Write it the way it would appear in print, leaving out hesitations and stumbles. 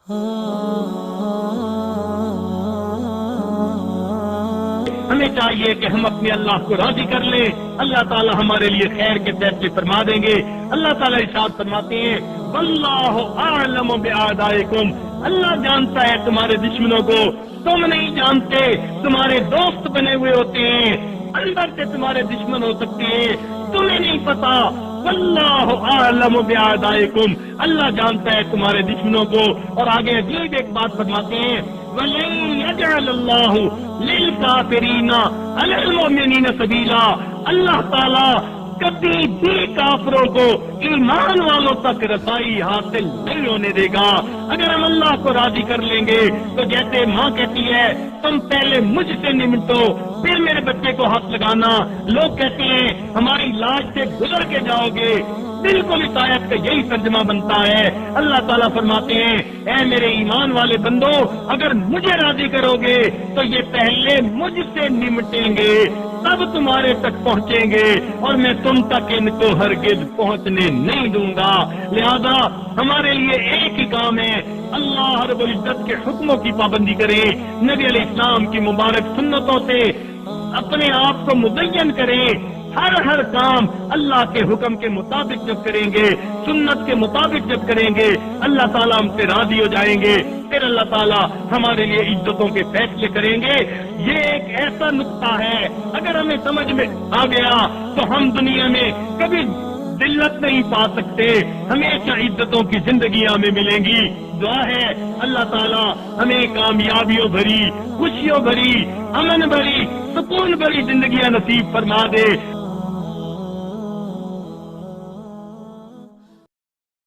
ہمیں چاہیے کہ ہم اپنے اللہ کو راضی کر لیں، اللہ تعالی ہمارے لیے خیر کے فیصلے فرما دیں گے۔ اللہ تعالیٰ ارشاد فرماتے ہیں واللہ اعلم باعدائکم، اللہ جانتا ہے تمہارے دشمنوں کو، تم نہیں جانتے، تمہارے دوست بنے ہوئے ہوتے ہیں، اندر سے تمہارے دشمن ہو سکتے ہیں، تمہیں نہیں پتا۔ واللہ اعلم باعدائکم، اللہ جانتا ہے تمہارے دشمنوں کو۔ اور آگے عجیب ایک بات فرماتے ہیں وَلَن يَجْعَلَ اللَّهُ لِلْكَافِرِينَ عَلَى الْمُؤْمِنِينَ سَبِيلًا، اللہ تعالیٰ کبھی بھی کافروں کو ایمان والوں تک رسائی حاصل نہیں ہونے دے گا۔ اگر ہم اللہ کو راضی کر لیں گے تو جیسے ماں کہتی ہے تم پہلے مجھ سے نمٹو پھر میرے بچے کو ہاتھ لگانا، لوگ کہتے ہیں ہماری لاش سے گزر کے جاؤ گے، بالکل اس آیت کا یہی ترجمہ بنتا ہے۔ اللہ تعالیٰ فرماتے ہیں اے میرے ایمان والے بندو، اگر مجھے راضی کرو گے تو یہ پہلے مجھ سے نمٹیں گے، تب تمہارے تک پہنچیں گے، اور میں تم تک ان کو ہرگز پہنچنے نہیں دوں گا۔ لہذا ہمارے لیے ایک ہی کام ہے، اللہ رب العزت کے حکموں کی پابندی کریں، نبی علیہ السلام کی مبارک سنتوں سے اپنے آپ کو مزین کریں۔ ہر کام اللہ کے حکم کے مطابق جب کریں گے، سنت کے مطابق جب کریں گے، اللہ تعالیٰ ہم سے راضی ہو جائیں گے، پھر اللہ تعالیٰ ہمارے لیے عزتوں کے فیصلے کریں گے۔ یہ ایک ایسا نقطہ ہے اگر ہمیں سمجھ میں آ گیا تو ہم دنیا میں کبھی ذلت نہیں پا سکتے، ہمیشہ عزتوں کی زندگیاں ہمیں ملیں گی۔ دعا ہے اللہ تعالیٰ ہمیں کامیابیوں بھری، خوشیوں بھری، امن بھری، سکون بھری زندگیاں نصیب فرما دے۔